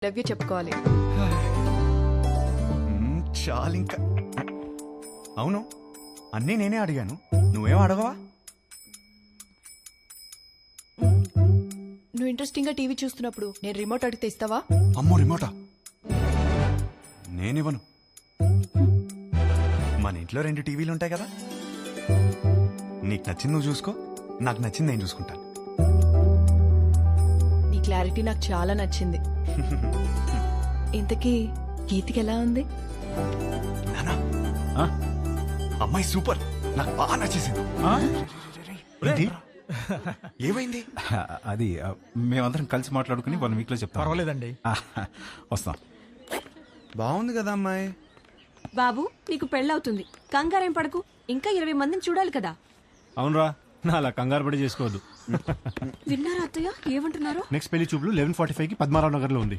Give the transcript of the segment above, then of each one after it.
Love you చెప్పుకోవాలి. చాలు ఇంకా. అవును, అన్నీ నేనే అడిగాను, నువ్వేం అడగవా? నువ్వు ఇంట్రెస్టింగ్ గా టీవీ చూస్తున్నప్పుడు నేను రిమోట్ అడిగితే ఇస్తావా? అమ్మో, రిమోటా? నేనివ్వను. మన ఇంట్లో 2 టీవీలు ఉంటాయి కదా, నీకు నచ్చింది నువ్వు చూసుకో, నాకు నచ్చింది నేను చూసుకుంటాను. నీ క్లారిటీ నాకు చాలా నచ్చింది. ఇంతకీ గీతికి ఎలా ఉంది? నానా, అమ్మాయి సూపర్, నాకు బాగా నచ్చేసింది. ఏంటి? ఏమైంది? అది మేమందరం కలిసి మాట్లాడుకుని 1 వీక్ లో చెప్తాం. పర్వాలేదండి. వస్తాం. బాగుంది కదా అమ్మాయి. బాబు, నీకు పెళ్ళవుతుంది, కంగారేం పడకు. ఇంకా 20 మందిని చూడాలి కదా. అవునరా, నా అలా కంగారు పడి చేసుకోవద్దు. విన్నారా అత్తయ్య ఏమంటున్నారు? నెక్స్ట్ పెళ్లి చూపులు 11:45కి పద్మారావు నగర్ లో ఉంది.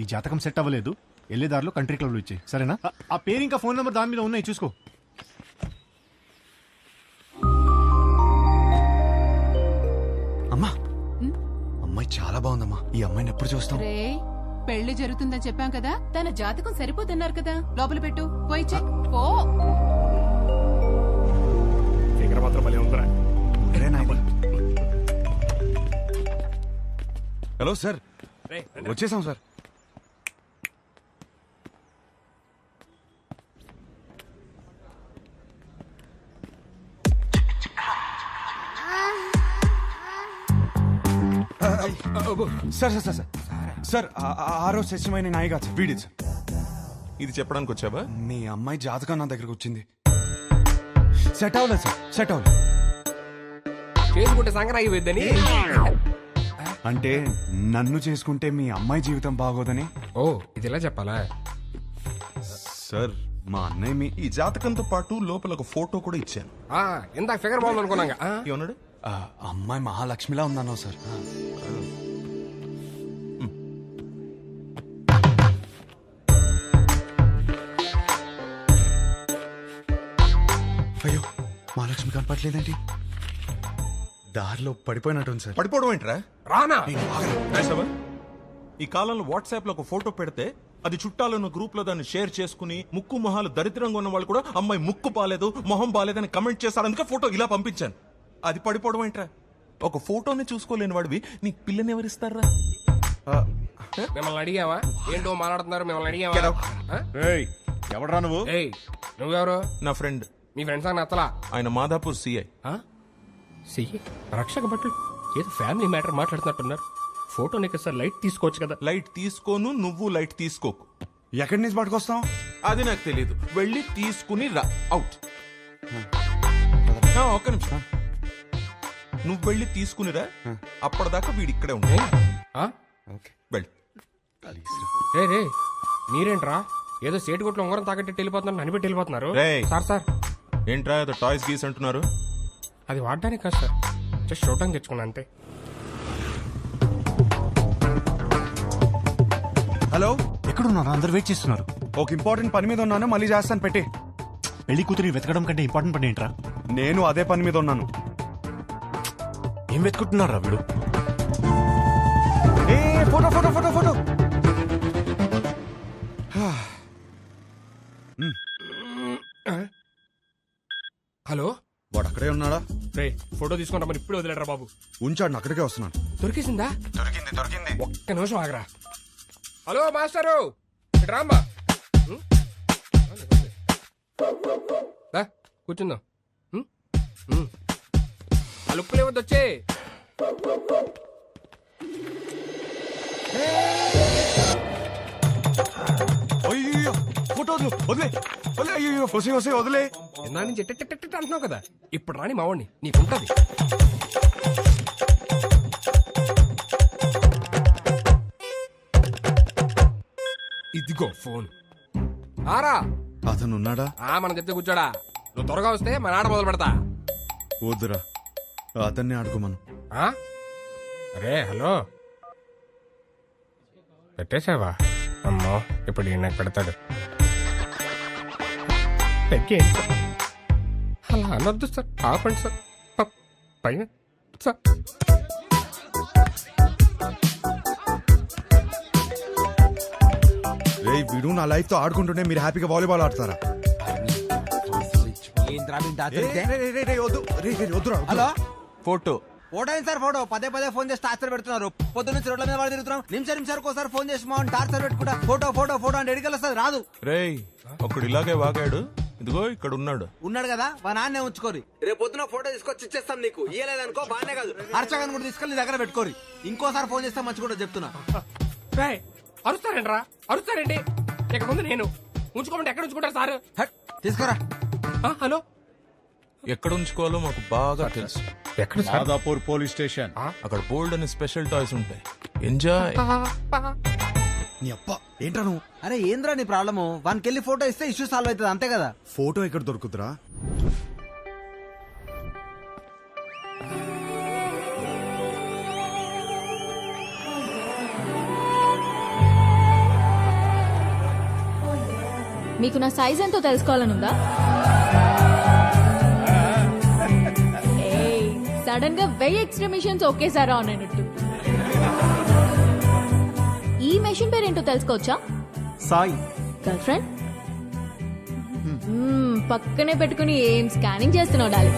ఈ జాతకం సెట్ అవ్వలేదు, వెళ్ళేదారిలో కంట్రీ క్లబ్ లో ఇచ్చాయి, సరేనా? ఆ పేరు ఇంకా ఫోన్ నెంబర్ దాని మీద ఉన్నాయి, చూసుకో. అమ్మా, అమ్మాయి చాలా బాగుందమ్మా. ఈ అమ్మాయిని ఎప్పుడు చూస్తాం? పెళ్లి జరుగుతుందని చెప్పాం కదా, తన జాతకం సరిపోతున్నారు కదా. లోపల పెట్టు, పోయి చెక్. పో. హలో సార్, వచ్చేసాం sir. Sir sir sir sir, ఆ రోజు సత్యమైన నాయి కాదు సార్, వీడి సార్. ఇది చెప్పడానికి వచ్చావా? మీ అమ్మాయి జాతకం నా దగ్గరకు వచ్చింది. సెట్ అవ్వలేదు సార్, సెట్ అవ్వలేదు. చేసుకుంటే సంక్రాంతి పోయిద్దని. అంటే నన్ను చేసుకుంటే మీ అమ్మాయి జీవితం బాగోదని. ఓ, ఇది ఇలా చెప్పాలా? సార్, మా అన్నయ్య మీ ఈ జాతకంతో పాటు లోపల ఒక ఫోటో కూడా ఇచ్చాను. ఇందాక ఫిగర్ బాగుంది అనుకున్నాగా. ఏమన్నాడు? అమ్మాయి మహాలక్ష్మిలా ఉందన్నావు సార్. అయ్యో, మహాలక్ష్మి కనపట్లేదేంటి? దారిలో పడిపోయినట్టుంది సార్. పడిపోవడం ఏంట్రా? రానా? రాసావా? ఈ కాలంలో వాట్సాప్ లో ఒక ఫోటో పెడితే అది చుట్టాలను గ్రూప్ లో దాన్ని షేర్ చేసుకుని ముక్కు మొహాలు దరిద్రంగా ఉన్న వాళ్ళు కూడా అమ్మాయి ముక్కు బాలేదు, మొహం బాలేదని కమెంట్ చేశారు. అందుకే ఫోటో ఇలా పంపించాను. అది పడిపోవడం ఏంట్రా? ఒక ఫోటోని చూసుకోలేని వాడివి నీకు పిల్లని ఎవరిస్తారా? మిమ్మల్ని అడిగావా? ఏంటో మాట్లాడుతున్నారు, మిమ్మల్ని అడిగావా? ఎవడరా నువ్వు? ఏయ్, నువ్వెవరు? నా ఫ్రెండ్. మీ ఫ్రెండ్స్ అని నచ్చలా? ఆయన మాదాపూర్ సిఐ. సిఏ రక్షక భటులు ఏదో ఫ్యామిలీ మ్యాటర్ మాట్లాడుతున్నట్టున్నారు. ఫోటో నీకు సార్ లైట్ తీసుకోవచ్చు కదా. లైట్ తీసుకోను, నువ్వు లైట్ తీసుకోకు. ఎక్కడి నుంచి పట్టుకొస్తాం? అది నాకు తెలియదు. వెళ్ళి తీసుకుని రా. అవుట్. ఒక్క నిమిషం, నువ్వు వెళ్ళి తీసుకునిరా. అప్పటిదాకా వీడి ఇక్కడే ఉంటాయి. వెళ్ళి. రే మీరేంట్రా ఏదో సేటు కొట్లు ఉంగరం తాకట్టి వెళ్ళిపోతున్నారు, అనిపెట్టి వెళ్ళిపోతున్నారు. సార్ సార్ ఏంట్రా ఏదో టాయ్స్ గీస్ అంటున్నారు? అది వాడడానికి కాదు సార్, జస్ట్ చూడటానికి తెచ్చుకున్నా అంతే. హలో, ఎక్కడున్నారు? అందరు వెయిట్ చేస్తున్నారు. ఒక ఇంపార్టెంట్ పని మీద ఉన్నాను, మళ్ళీ చేస్తాను, పెట్టి. పెళ్లి కూతురి వెతకడం కంటే ఇంపార్టెంట్ పని ఏంట్రా? నేను అదే పని మీద ఉన్నాను. ఏం వెతుకుంటున్నారా వీడు? Photo photo photo photo. Hello, వాడు అక్కడే ఉన్నాడా? రే ఫోటో తీసుకుంటా, మరి ఇప్పుడు వదిలేడరా బాబు. ఉంచాడు, అక్కడికే వస్తున్నాను. దొరికేసిందా? దొరికింది. ఒక్క నిమిషం ఆగరా. హలో మాస్టరు, ఇటు రామ్మా. కూర్చుందాం. ఆ లుక్కులు ఏవద్దు, వచ్చే. అయ్యో, ఫోటో వదిలే. అయ్యో, వదిలే. నా నుంచి అంటున్నావు కదా, ఇప్పుడు రాని మావాడిని నీకుంటది. ఇదిగో ఫోన్. ఆరా, అతను ఉన్నాడా? మన చెప్తే కూర్చోడా. నువ్వు త్వరగా వస్తే మన ఆట మొదలు పెడతా. వద్దురా, అతన్ని ఆడుకోమను. అరే హలో, పెట్టేశావా? అమ్మో, ఇప్పుడు ఈయన పెడతాడు. అలా అనొద్దు సార్, ఆపండి సార్. పైన సార్ వీడు నా లైఫ్ తో ఆడుకుంటుంటే మీరు హ్యాపీగా వాలీబాల్ ఆడతారా? హలో ఫోటో ఫోటో ఏంటి సార్? ఫోటో పదే పదే ఫోన్ చేసి టార్చర్ పెడుతున్నారు. పొద్దు నుంచి రోడ్ల మీద వాడు తిరుగుతున్నాం. నిమిషానికి ఒకసారి ఫోన్ చేసి మా టార్చర్ పెట్టుకుంటా ఫోటో ఫోటో ఫోటో అంటే ఎడికెళ్ళి వస్తుంది, రాదు. రేయ్ ఒకడు ఇలాగే వాగాడు, ఇదిగో ఇక్కడ ఉన్నాడు. ఉన్నాడు కదా మా నాన్నే ఉంచుకోరి. రేపు పొద్దున ఫోటో తీసుకొచ్చి ఇచ్చేస్తాం నీకు. ఇయ్యలేదనుకో బానే కాదు, అర్చకన్ కూడా తీసుకెళ్ళి నీ దగ్గర పెట్టుకోరి. ఇంకోసారి ఫోన్ చేస్తే మంచి కూడా చెప్తున్నా. రేయ్, అరుస్తారండి అరుస్తారండి. ఇక ముందు నేను ఉంచుకోమంటే ఎక్కడ ఉంచుకుంటారు సార్? హట్, తీసుకురా. హలో, ఎక్కడ ఉంచుకోవాలో మాకు బాగా తెలుసు. ఎక్కడ సార్? Madhapur police station. అక్కడ బోల్డ్ అని స్పెషల్ టాయ్స్ ఉంటాయి, ఎంజాయ్. నీ అప్ప ఏంట్రా నువ్వు? అరే ఏంద్రా నీ ప్రాబ్లము? వానికి వెళ్ళి ఫోటో ఇస్తే ఇష్యూ సాల్వ్ అవుతుంది, అంతే కదా. ఫోటో ఎక్కడ దొరుకుతురా? మీకు నా సైజ్ ఎంతో తెలుసుకోవాలనుందా? సడన్ గా 1000 ఎక్స్ట్రా మిషన్స్ ఒకేసారి ఆన్ అయినట్టు. ఈ మెషిన్ పేరేంటో తెలుసుకోవచ్చా? సాయి. Girlfriend? పక్కనే పెట్టుకుని ఏం స్కానింగ్ చేస్తున్నావు డాలి?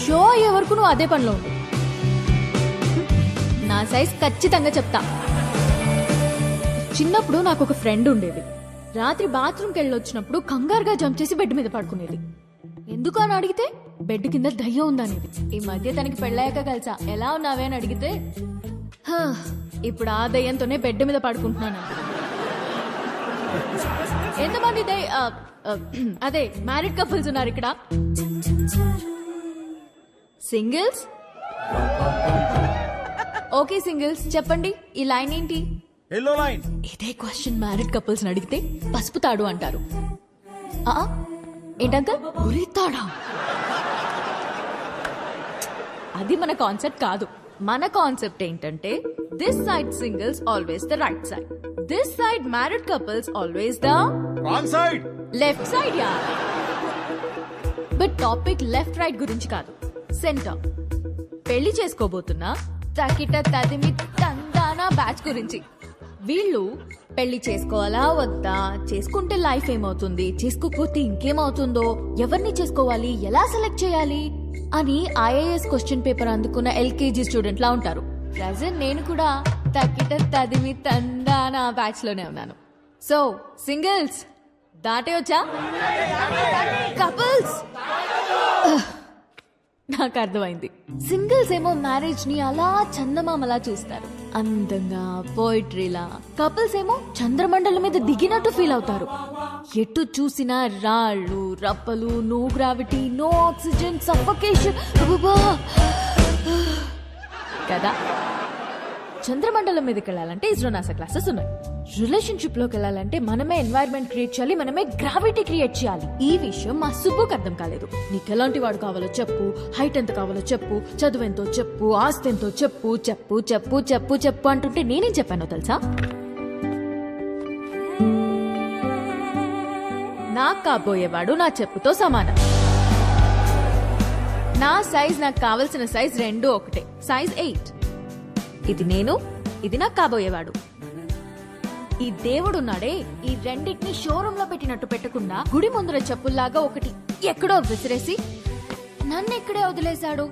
షో అయ్యే వరకు నువ్వు అదే పనిలో ఉండు. నా సైజ్ ఖచ్చితంగా చెప్తా. చిన్నప్పుడు నాకు ఒక ఫ్రెండ్ ఉండేది. రాత్రి బాత్రూమ్కి వెళ్ళొచ్చినప్పుడు కంగారుగా జంప్ చేసి బెడ్ మీద పడుకునేది. ఎందుకు అని అడిగితే బెడ్ కింద దయ్యం ఉందనేది. ఈ మధ్య తనకి పెళ్ళాక కలిసా. ఎలా ఉన్నావే అని అడిగితే ఇప్పుడు ఆ దయ్యంతోనే బెడ్ మీద పడుకుంటున్నాను. ఎంతమంది అదే మ్యారీడ్ కపుల్స్ ఉన్నారు ఇక్కడ? సింగిల్స్? ఓకే సింగిల్స్, చెప్పండి ఈ లైన్ ఏంటి? Yellow line. ఇదే క్వశ్చన్ మ్యారీడ్ కపుల్స్ అడిగితే పసుపు తాడు అంటారు. ఏంటంకల్ ఉరితాడా? అది మన కాన్సెప్ట్ కాదు. మన కాన్సెప్ట్ ఏంటంటే this side singles always the right side, this side married couples always the wrong side, left side. Yeah, but topic left right గురించి కాదు, సెంటర్. పెళ్లి చేసుకోబోతున్నా తకిట తదిమి తందానా బ్యాచ్ గురించి. వీళ్ళు పెళ్లి చేసుకోవాలా వద్దా, చేసుకుంటే లైఫ్ ఏమవుతుంది, చేసుకోకపోతే ఇంకేమవుతుందో, ఎవరిని చేసుకోవాలి, ఎలా సెలెక్ట్ చేయాలి అని ఐఏఎస్ క్వశ్చన్ పేపర్ అందుకున్న ఎల్కేజీ స్టూడెంట్ లా ఉంటారు. ప్రజెంట్ నేను కూడా తకిట తదిమి తందానా బ్యాచ్ లోనే ఉన్నాను. సో సింగిల్స్ దాటే వచ్చా? కపుల్స్ నాకు అర్థమైంది. సింగిల్స్ ఏమో మ్యారేజ్ ని అలా చందమామలా చూస్తారు, అందంగా పోయిట్రీలా. కపుల్స్ ఏమో చంద్రమండలం మీద దిగినట్టు ఫీల్ అవుతారు. ఎటు చూసినా రాళ్ళు రప్పలు, no gravity, no oxygen, suffocation కదా. చంద్రమండలం మీదకి వెళ్ళాలంటే ఇస్రో నాసా క్లాసెస్ ఉన్నాయి. రిలేషన్షిప్ లోకి వెళ్ళాలంటే మనమే ఎన్వైరన్మెంట్ క్రియేట్ చేయాలి, మనమే గ్రావిటీ క్రియేట్ చేయాలి. ఈ విషయం మా సుబ్బుకి అర్థం కాలేదు. నీకు ఎలాంటి వాడు కావాలో చెప్పు, హైట్ ఎంత కావాలో చెప్పు, చదువు ఎంతో చెప్పు, ఆస్తి ఎంతో చెప్పు, చెప్పు చెప్పు చెప్పు చెప్పు అంటుంటే నేనేం చెప్పానో తెలుసా? నాకు కాబోయేవాడు నా చెప్పుతో సమానం. నా సైజ్ నాకు కావలసిన సైజ్ రెండు ఒకటే, సైజ్ 8. ఇది నేను, ఇది నాకు కాబోయేవాడు. ఈ దేవుడున్నాడే, ఈ రెండింటిని షోరూమ్ లో పెట్టినట్టు పెట్టకుండా గుడి ముందర చెప్పుల్లాగా ఒకటి ఎక్కడో విసిరేసి నన్ను ఎక్కడే వదిలేశాడు.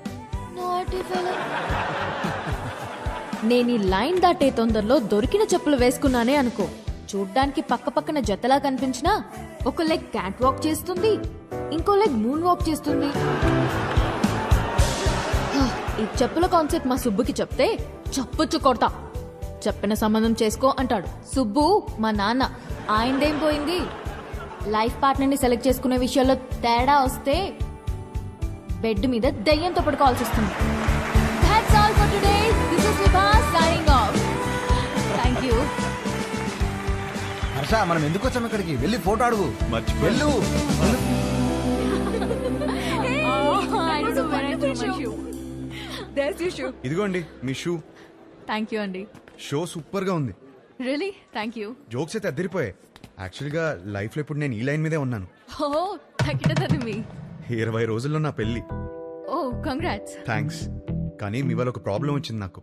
నేను ఈ లైన్ దాటే తొందరలో దొరికిన చెప్పులు వేసుకున్నానే అనుకో, చూడ్డానికి పక్క పక్కన జతలా కనిపించినా ఒక లెగ్ క్యాట్ వాక్ చేస్తుంది, ఇంకో లెగ్ మూన్ వాక్ చేస్తుంది. ఈ చెప్పుల కాన్సెప్ట్ మా సుబ్బుకి చెప్తే చప్పుచ్చు కొడతా. చెప్పిన సంబంధం చేసుకో అంటాడు. సుబ్బు మా నాన్న, ఆయనదేం పోయింది? లైఫ్ పార్ట్నర్ ని సెలెక్ట్ చేసుకునే విషయాల్లో తేడా వస్తే బెడ్ మీద దయ్యంతో పడుకోవాల్సి వస్తుంది. That's all for today. This is Vibha signing off. Thank you. Harsha, మనం ఎందుకు వచ్చాం ఇక్కడికి? వెళ్ళి ఫోటో అడుగు. వెళ్ళు. I don't know where I put my shoe. There's your shoe. ఇదిగోండి మీ షూ. Thank you అండి. షో సూపర్ గా ఉంది. Really? Thank you. జోక్స్ అయితే అద్దరిపోయాయి. యాక్చువల్గా లైఫ్ లో ఇప్పుడు నేను ఈ లైన్ మీదే ఉన్నాను. Oh, తక్కిటది మీ. 20 రోజుల్లో నా పెళ్లి. Oh, congrats. థ్యాంక్స్. కానీ మీ వల్ల ఒక ప్రాబ్లం వచ్చింది నాకు.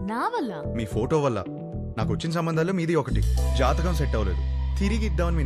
నా వల్ల మీ ఫోటో వల్ల నాకు వచ్చిన సంబంధాలు మీది ఒకటి. జాతకం సెట్ అవ్వలేదు. తిరిగి ఇద్దామని మీ